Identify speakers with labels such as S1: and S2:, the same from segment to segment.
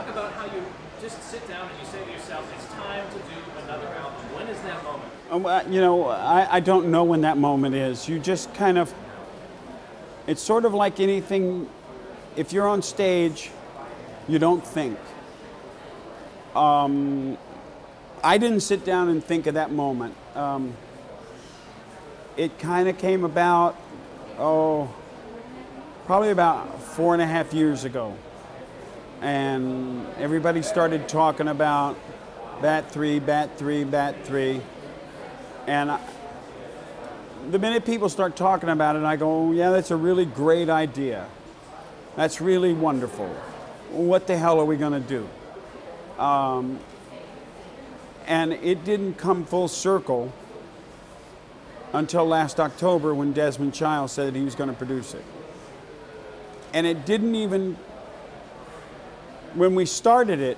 S1: talk about how you just sit down and you say to yourself, it's time to do another album. When is that moment?
S2: You know, I don't know when that moment is. You just kind of, it's sort of like anything, if you're on stage, you don't think. I didn't sit down and think of that moment. It kind of came about, probably about 4.5 years ago. And everybody started talking about bat three, bat three, bat three. And the minute people start talking about it, I go, yeah, that's a really great idea. That's really wonderful. What the hell are we going to do? And it didn't come full circle until last October when Desmond Child said he was going to produce it. And it didn't even, when we started it,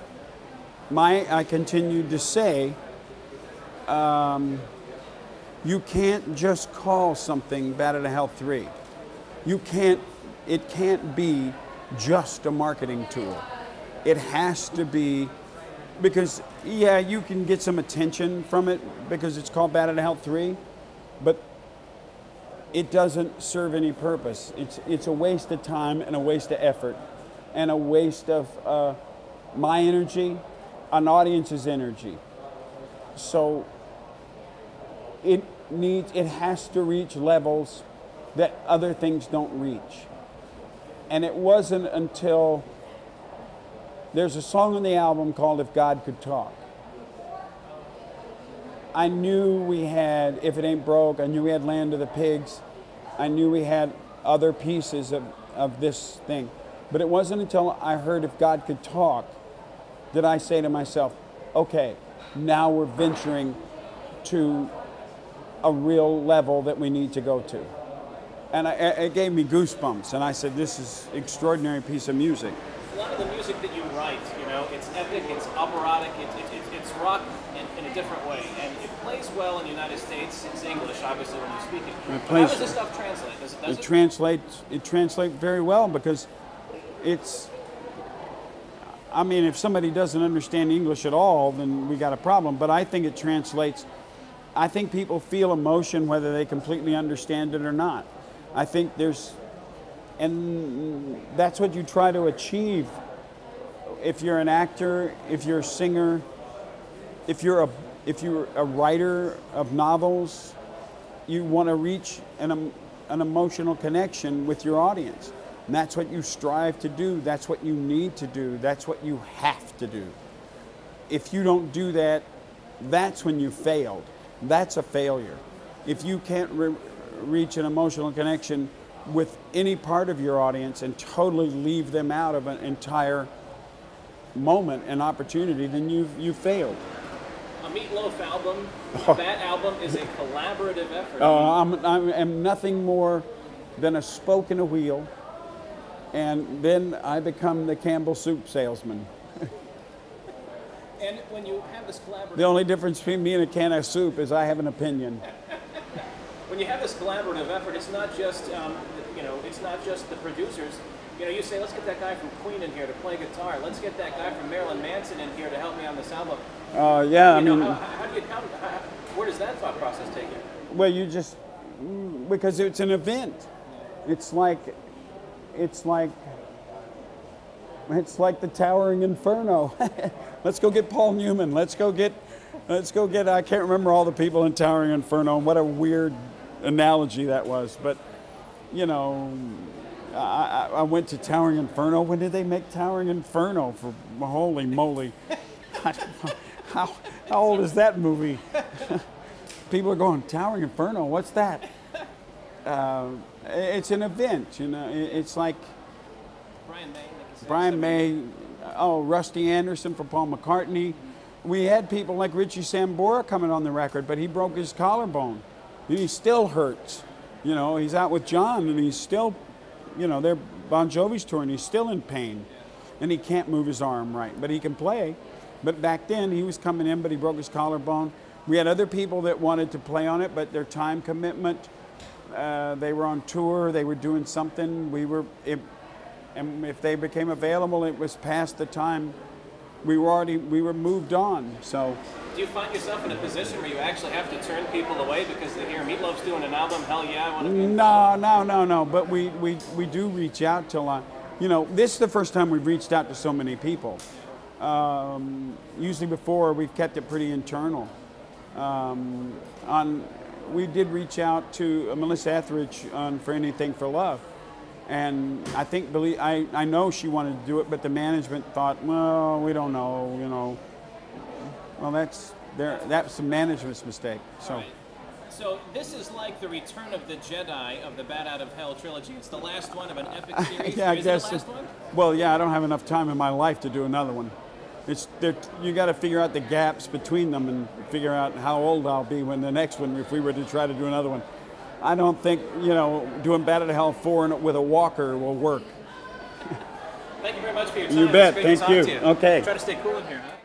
S2: I continued to say, you can't just call something Batted to Health 3. It can't be just a marketing tool. It has to be, because yeah, you can get some attention from it because it's called Batted to Health 3, but it doesn't serve any purpose. It's a waste of time and a waste of effort and a waste of my energy, an audience's energy. So it has to reach levels that other things don't reach. And it wasn't until there's a song on the album called If God Could Talk. I knew we had If It Ain't Broke, I knew we had Land of the Pigs, I knew we had other pieces of this thing. But it wasn't until I heard If God Could Talk that I say to myself, okay, now we're venturing to a real level that we need to go to. And it gave me goosebumps, and I said, this is an extraordinary piece of music.
S1: A lot of the music that you write, you know, it's epic, it's operatic, it's rock in a different way, and it plays well in the United States. It's English, obviously, when you speak it. How does this stuff translate?
S2: It translates very well because it's, I mean, if somebody doesn't understand English at all, then we got a problem, but I think it translates. I think people feel emotion whether they completely understand it or not. I think and that's what you try to achieve. If you're an actor, if you're a singer, if you're a writer of novels, you want to reach an emotional connection with your audience. And that's what you strive to do. That's what you need to do. That's what you have to do. If you don't do that, that's when you failed. That's a failure. If you can't reach an emotional connection with any part of your audience and totally leave them out of an entire moment and opportunity, then you've failed.
S1: A Meatloaf album, that album is a collaborative effort.
S2: I'm nothing more than a spoke in a wheel, and then I become the Campbell soup salesman.
S1: And when you have this collaborative...
S2: The only difference between me and a can of soup is I have an opinion.
S1: When you have this collaborative effort, it's not just, it's not just the producers. You know, you say, let's get that guy from Queen in here to play guitar. Let's get that guy from Marilyn Manson in here to help me on this album.
S2: Yeah, I mean...
S1: How do you count? Where does that thought process take you?
S2: Well, you just... Because it's an event. It's like the Towering Inferno. Let's go get Paul Newman. Let's go get, I can't remember all the people in Towering Inferno, and what a weird analogy that was. But, you know, I went to Towering Inferno. When did they make Towering Inferno? For holy moly. How old is that movie? People are going, Towering Inferno, what's that? It's an event, you know. It's like Brian May, Rusty Anderson for Paul McCartney. We had people like Richie Sambora coming on the record, but he broke his collarbone. And he still hurts. You know, he's out with John, and he's still, you know, they're Bon Jovi's touring, he's still in pain. And he can't move his arm right, but he can play. But back then, he was coming in, but he broke his collarbone. We had other people that wanted to play on it, but their time commitment, they were on tour, they were doing something. And if they became available, it was past the time we were moved on. So.
S1: Do you find yourself in a position where you actually have to turn people away because they hear Meatloaf's doing an album? Hell yeah, I want to be involved.
S2: No. But we do reach out to a lot. You know, this is the first time we've reached out to so many people. Usually before, we've kept it pretty internal. We did reach out to Melissa Etheridge on For Anything for Love. And I think, I know she wanted to do it, but the management thought, well, we don't know, you know. Well, that's a management's mistake. So.
S1: Right. So this is like the Return of the Jedi of the Bat Out of Hell trilogy. It's the last one of an epic series.
S2: Yeah, I guess.
S1: It the last one?
S2: Well, yeah, I don't have enough time in my life to do another one. You got to figure out the gaps between them and figure out how old I'll be when the next one, if we were to try to do another one. I don't think, you know, doing Bat Out of Hell 4 with a walker will work.
S1: Thank you very much for your time.
S2: You bet.
S1: Thank
S2: you.
S1: To you.
S2: Okay.
S1: Try to stay cool in here, huh?